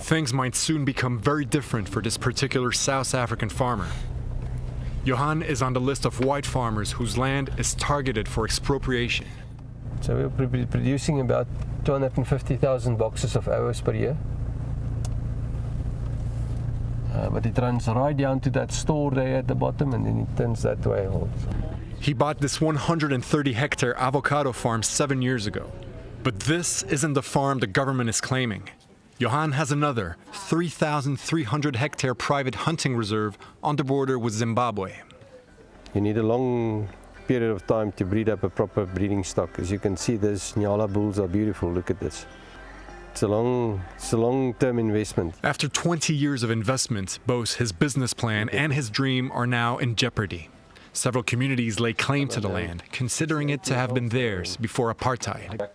Things might soon become very different for this particular South African farmer. Johan is on the list of white farmers whose land is targeted for expropriation. So we're producing about 250,000 boxes of hours per year. But it runs right down to that store there at the bottom, and then it turns that way. He bought this 130-hectare avocado farm 7 years ago. But this isn't the farm the government is claiming. Johan has another 3,300-hectare private hunting reserve on the border with Zimbabwe. You need a long period of time to breed up a proper breeding stock. As you can see, those Nyala bulls are beautiful. Look at this. It's a long-term investment. After 20 years of investment, both his business plan and his dream are now in jeopardy. Several communities lay claim to the land, considering it to have been theirs before apartheid.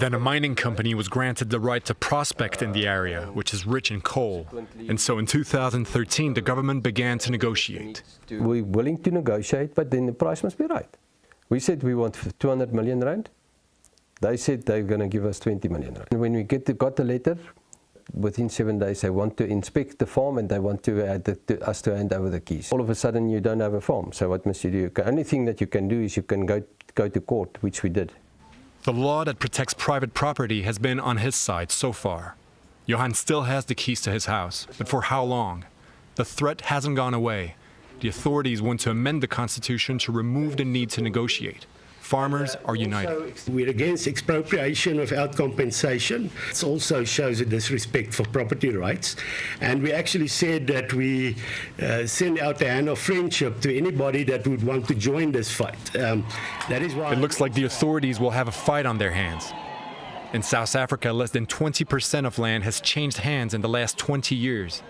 Then a mining company was granted the right to prospect in the area, which is rich in coal. And so in 2013, the government began to negotiate. We're willing to negotiate, but then the price must be right. We said we want 200 million rand. They said they're going to give us 20 million rand. And when we got the letter, within 7 days they want to inspect the farm and they want us to hand over the keys. All of a sudden you don't have a farm, so what must you do? The only thing that you can do is you can go to court, which we did. The law that protects private property has been on his side so far. Johan still has the keys to his house, but for how long? The threat hasn't gone away. The authorities want to amend the constitution to remove the need to negotiate. Farmers are united. We're against expropriation without compensation. It also shows a disrespect for property rights. And we actually said that we send out a hand of friendship to anybody that would want to join this fight. That is why it looks like the authorities will have a fight on their hands. In South Africa, less than 20% of land has changed hands in the last 20 years.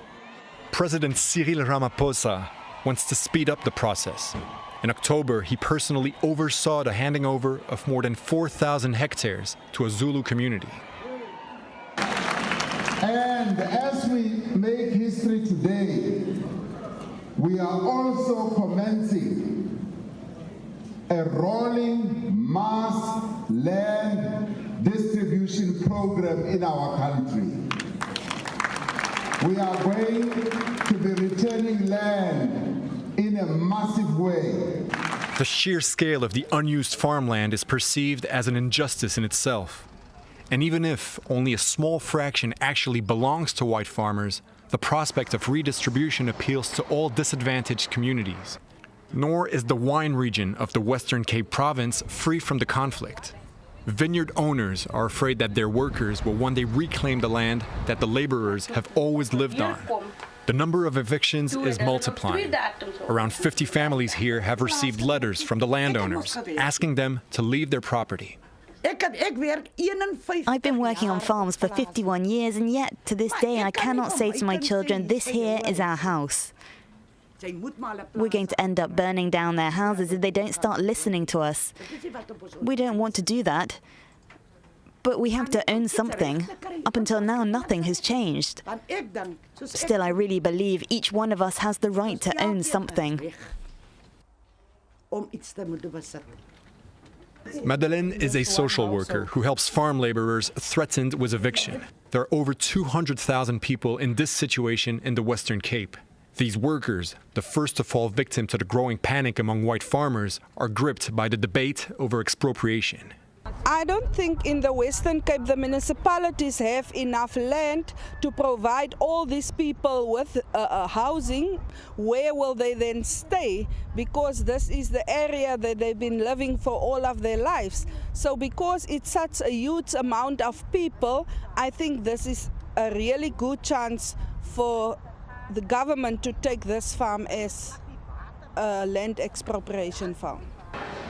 President Cyril Ramaphosa wants to speed up the process. In October, he personally oversaw the handing over of more than 4,000 hectares to a Zulu community. And as we make history today, we are also commencing a rolling mass land distribution program in our country. We are going to be returning land in a massive way. The sheer scale of the unused farmland is perceived as an injustice in itself. And even if only a small fraction actually belongs to white farmers, the prospect of redistribution appeals to all disadvantaged communities. Nor is the wine region of the Western Cape province free from the conflict. Vineyard owners are afraid that their workers will one day reclaim the land that the laborers have always lived on. The number of evictions is multiplying. Around 50 families here have received letters from the landowners asking them to leave their property. I've been working on farms for 51 years, and yet to this day I cannot say to my children, this here is our house. We're going to end up burning down their houses if they don't start listening to us. We don't want to do that. But we have to own something. Up until now, nothing has changed. Still, I really believe each one of us has the right to own something. Madeleine is a social worker who helps farm laborers threatened with eviction. There are over 200,000 people in this situation in the Western Cape. These workers, the first to fall victim to the growing panic among white farmers, are gripped by the debate over expropriation. I don't think in the Western Cape the municipalities have enough land to provide all these people with housing. Where will they then stay? Because this is the area that they've been living for all of their lives. So because it's such a huge amount of people, I think this is a really good chance for the government to take this farm as a land expropriation farm.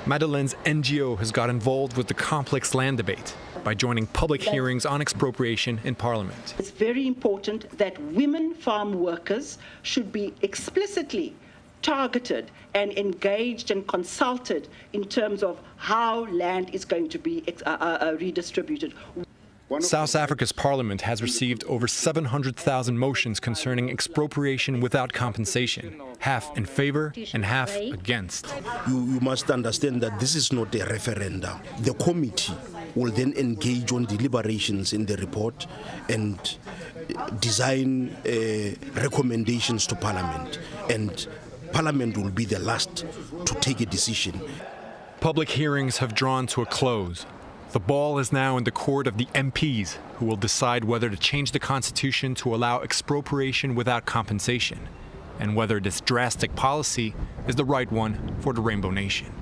Madeleine's NGO has got involved with the complex land debate by joining public hearings on expropriation in Parliament. It's very important that women farm workers should be explicitly targeted and engaged and consulted in terms of how land is going to be redistributed. South Africa's parliament has received over 700,000 motions concerning expropriation without compensation, half in favor and half against. You must understand that this is not a referendum. The committee will then engage on deliberations in the report and design recommendations to Parliament. And Parliament will be the last to take a decision. Public hearings have drawn to a close. The ball is now in the court of the MPs, who will decide whether to change the Constitution to allow expropriation without compensation, and whether this drastic policy is the right one for the Rainbow Nation.